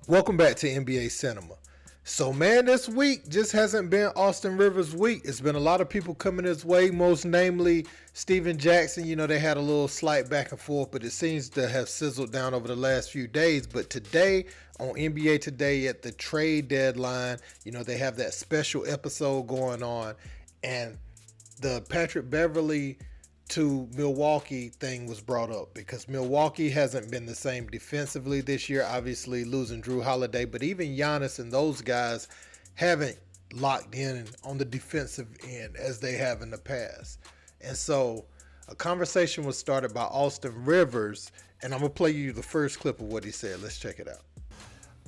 Welcome back to NBA Cinema. So, man, this week just hasn't been Austin Rivers' week. It's been a lot of people coming his way, most namely Steven Jackson. You know, they had a little slight back and forth, but it seems to have sizzled down over the last few days. But today, on NBA Today at the trade deadline, you know, they have that special episode going on. And the Patrick Beverley to Milwaukee thing was brought up because Milwaukee hasn't been the same defensively this year, obviously losing Drew Holiday, but even Giannis and those guys haven't locked in on the defensive end as they have in the past. And so a conversation was started by Austin Rivers, and I'm going to play you the first clip of what he said. Let's check it out.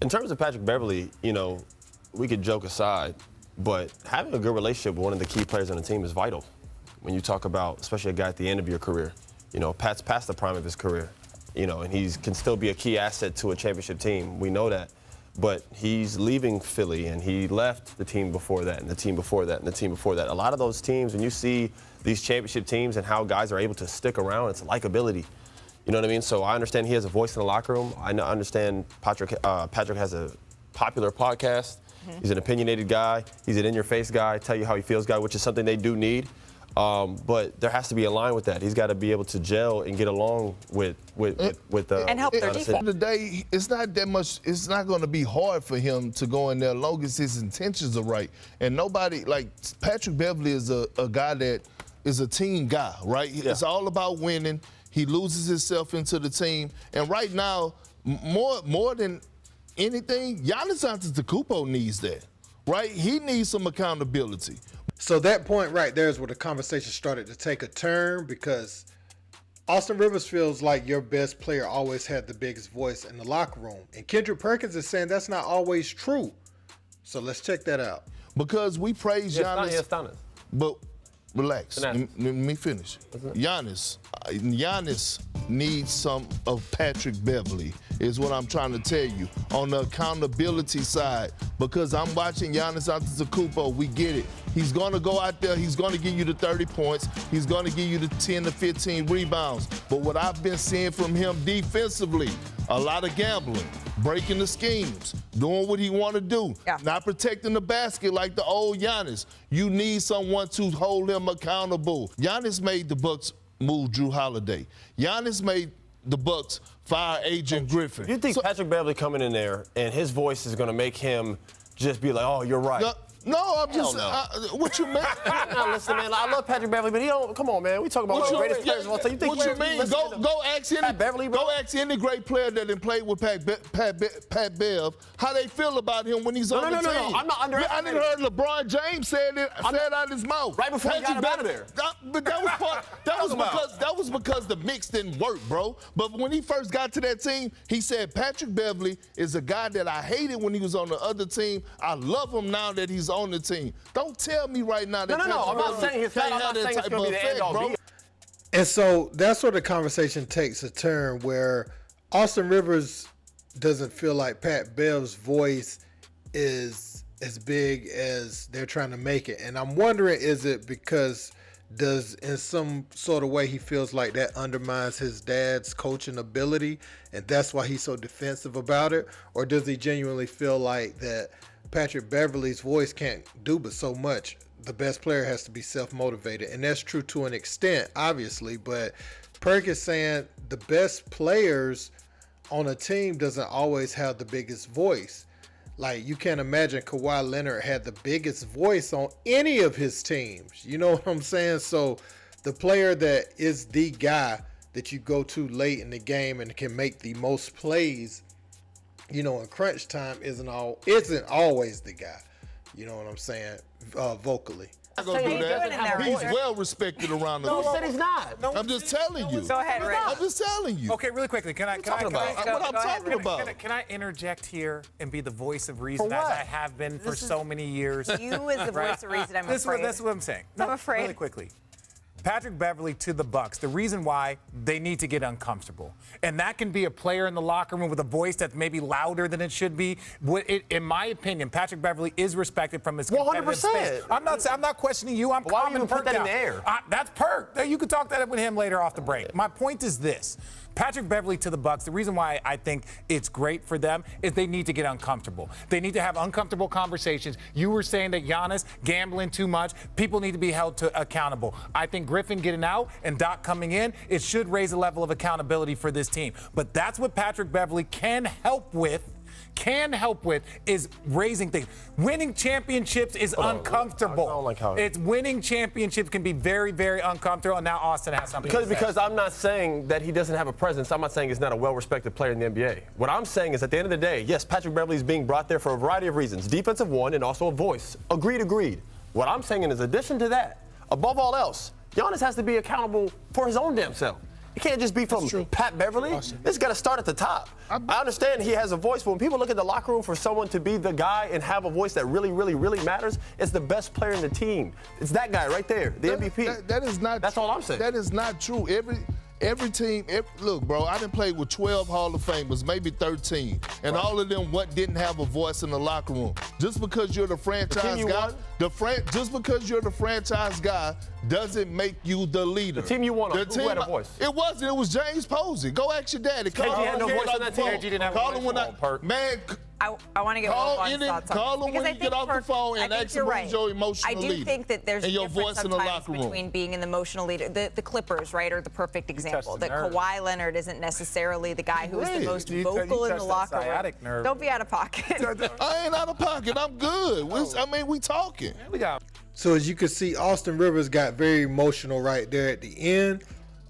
In terms of Patrick Beverley, you know, we could joke aside, but having a good relationship with one of the key players on the team is vital. When you talk about, especially a guy at the end of your career, you know, Pat's past the prime of his career, you know, and he can still be a key asset to a championship team. We know that. But he's leaving Philly, and he left the team before that, and the team before that, and the team before that. A lot of those teams, when you see these championship teams and how guys are able to stick around, it's likability. You know what I mean? So I understand he has a voice in the locker room. I understand Patrick has a popular podcast. Mm-hmm. He's an opinionated guy. He's an in-your-face guy, tell you how he feels guy, which is something they do need. But there has to be a line with that. He's got to be able to gel and get along with and help their defense. At the end of the day, it's not that much. It's not going to be hard for him to go in there, long as his intentions are right. And nobody like Patrick Beverley is a guy that is a team guy, right? Yeah. It's all about winning. He loses himself into the team, and right now, more than anything, Giannis Antetokounmpo needs that, right? He needs some accountability. So that point right there is where the conversation started to take a turn, because Austin Rivers feels like your best player always had the biggest voice in the locker room. And Kendrick Perkins is saying that's not always true. So let's check that out. Because we praise Giannis. Yes, but relax. Let me finish. Giannis needs some of Patrick Beverley, is what I'm trying to tell you, on the accountability side. Because I'm watching Giannis Antetokounmpo, we get it. He's going to go out there, he's going to give you the 30 points, he's going to give you the 10 to 15 rebounds. But what I've been seeing from him defensively, a lot of gambling, breaking the schemes, doing what he want to do, not protecting the basket like the old Giannis. You need someone to hold him accountable. Giannis made the Bucks move Drew Holiday. Giannis made the Bucks fire Agent Griffin. You think Patrick Beverley coming in there and his voice is going to make him just be like, oh, you're right? No, I'm just. What you mean? Now, listen, man. I love Patrick Beverley, but he don't. Come on, man. We talk about one of the greatest players of all time. You think what you mean? Go ask any Beverley, bro? Go ask any great player that done played with Pat Bev how they feel about him when he's on the team. No. I'm not underestimating. I didn't heard LeBron James say it out his mouth right before he got him out of there. But that was because the mix didn't work, bro. But when he first got to that team, he said Patrick Beverley is a guy that I hated when he was on the other team. I love him now that he's on the team. Don't tell me right now that No. I'm not saying he's not saying it's going to be the end all, bro. And so that's where the conversation takes a turn, where Austin Rivers doesn't feel like Pat Bev's voice is as big as they're trying to make it. And I'm wondering, is it because in some sort of way he feels like that undermines his dad's coaching ability and that's why he's so defensive about it? Or does he genuinely feel like that Patrick Beverley's voice can't do but so much? The best player has to be self-motivated, and that's true to an extent, obviously, but Perk is saying the best players on a team doesn't always have the biggest voice. Like, you can't imagine Kawhi Leonard had the biggest voice on any of his teams. You know what I'm saying? So the player that is the guy that you go to late in the game and can make the most plays, you know, in crunch time isn't always the guy. You know what I'm saying? Vocally. He's well respected around the league. No, said he's not. No, I'm just telling you. Go ahead, Ray. I'm just telling you. Okay, really quickly, can I talking Can I interject here and be the voice of reason, as I have been for so many years? You is the voice of reason, I'm afraid. That's what I'm saying. I'm afraid. Really quickly. Patrick Beverley to the Bucks, the reason why they need to get uncomfortable. And that can be a player in the locker room with a voice that's maybe louder than it should be. In my opinion, Patrick Beverley is respected from his competitive space. I'm not questioning you. I'm why don't you put that in the air? That's Perk. You can talk that with him later off the break. My point is this. Patrick Beverley to the Bucks, the reason why I think it's great for them is they need to get uncomfortable. They need to have uncomfortable conversations. You were saying that Giannis gambling too much. People need to be held accountable. I think Griffin getting out and Doc coming in, it should raise a level of accountability for this team. But that's what Patrick Beverley can help with is raising things. Winning championships is uncomfortable. I don't like how it's winning championships can be very, very uncomfortable. And now Austin has something to say. Because I'm not saying that he doesn't have a presence. I'm not saying he's not a well-respected player in the NBA. What I'm saying is at the end of the day, yes, Patrick Beverley is being brought there for a variety of reasons. Defensive one and also a voice. Agreed. What I'm saying is, in addition to that, above all else, Giannis has to be accountable for his own damn self. It can't just be from Pat Beverley. It's got to start at the top. I understand he has a voice, but when people look at the locker room for someone to be the guy and have a voice that really, really, really matters, it's the best player in the team. It's that guy right there, the MVP. That is not. That's all I'm saying. That is not true. Every team, look, bro, I done played with 12 Hall of Famers, maybe 13, and all of them didn't have a voice in the locker room. Just because you're the franchise guy, just because you're the franchise guy doesn't make you the leader. The team you won, who had a voice? It wasn't. It was James Posey. Go ask your daddy. KG had no voice on that team. KG didn't have a voice. Man, I want to get Wilbon's thoughts on call him when you get off the phone and ask him who's your emotional leader. I do think that there's a difference sometimes between being an emotional leader. The Clippers, right, are the perfect example. That Kawhi Leonard isn't necessarily the guy who is the most vocal in the locker room. Don't be out of pocket. I ain't out of pocket. I'm good. We talking. So as you can see, Austin Rivers got very emotional right there at the end,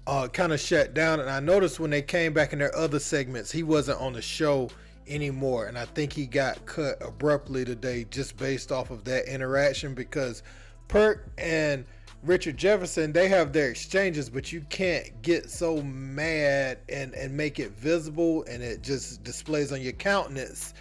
kind of shut down. And I noticed when they came back in their other segments, he wasn't on the show anymore. And I think he got cut abruptly today just based off of that interaction, because Perk and Richard Jefferson, they have their exchanges, but you can't get so mad and make it visible, and it just displays on your countenance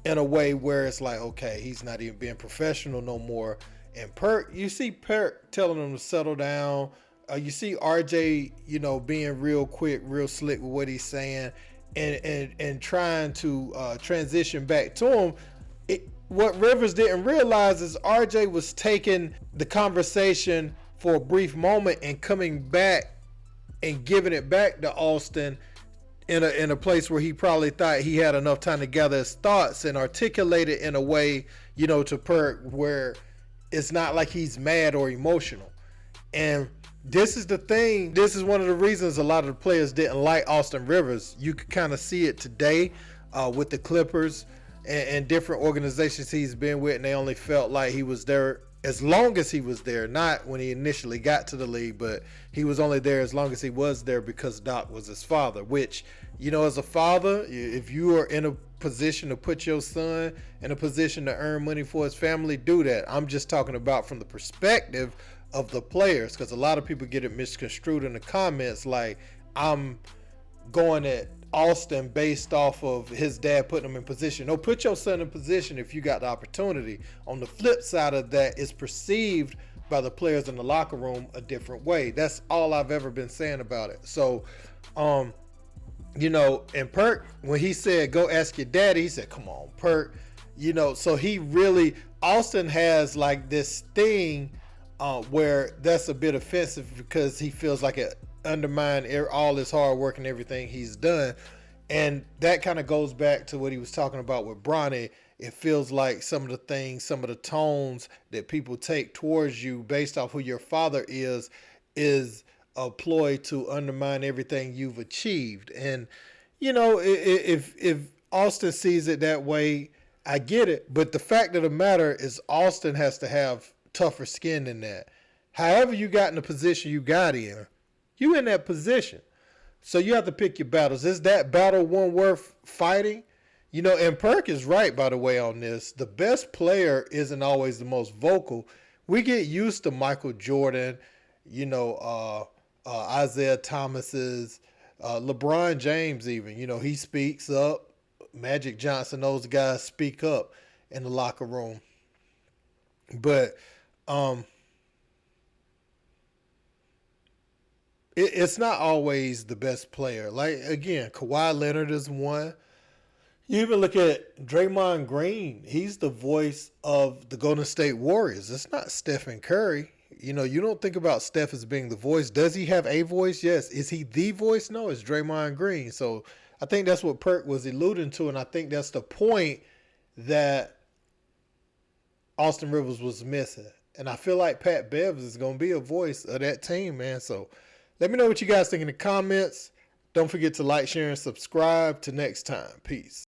in a way where it's like, okay, he's not even being professional no more. And Perk, you see Perk telling him to settle down. You see RJ, being real quick, real slick with what he's saying, and trying to transition back to him. What Rivers didn't realize is RJ was taking the conversation for a brief moment and coming back and giving it back to Austin in a place where he probably thought he had enough time to gather his thoughts and articulate it in a way, to Perk where it's not like he's mad or emotional. And this is the thing. This is one of the reasons a lot of the players didn't like Austin Rivers. You could kind of see it today with the Clippers and different organizations he's been with, and they only felt like he was there as long as he was there, not when he initially got to the league, but he was only there as long as he was there because Doc was his father, which, as a father, if you are in a position to put your son in a position to earn money for his family, do that. I'm just talking about from the perspective of the players, because a lot of people get it misconstrued in the comments like I'm going at Austin based off of his dad putting him in position. No, put your son in position if you got the opportunity. On the flip side of that, is perceived by the players in the locker room a different way. That's all I've ever been saying about it. So and Perk, when he said, go ask your daddy, he said, come on, Perk. So he really, Austin has like this thing where that's a bit offensive because he feels like it undermined all his hard work and everything he's done. And that kind of goes back to what he was talking about with Bronny. It feels like some of the things, some of the tones that people take towards you based off who your father is a ploy to undermine everything you've achieved. And, if Austin sees it that way, I get it. But the fact of the matter is Austin has to have tougher skin than that. However you got in the position you got in, you in that position. So you have to pick your battles. Is that battle one worth fighting? And Perk is right, by the way, on this. The best player isn't always the most vocal. We get used to Michael Jordan, Isaiah Thomas's, LeBron James even. He speaks up. Magic Johnson, those guys speak up in the locker room. But it's not always the best player. Like, again, Kawhi Leonard is one. You even look at Draymond Green. He's the voice of the Golden State Warriors. It's not Stephen Curry. You know, you don't think about Steph as being the voice. Does he have a voice? Yes. Is he the voice? No, it's Draymond Green. So I think that's what Perk was alluding to, and I think that's the point that Austin Rivers was missing. And I feel like Pat Bev is going to be a voice of that team, man. So let me know what you guys think in the comments. Don't forget to like, share, and subscribe. Till next time. Peace.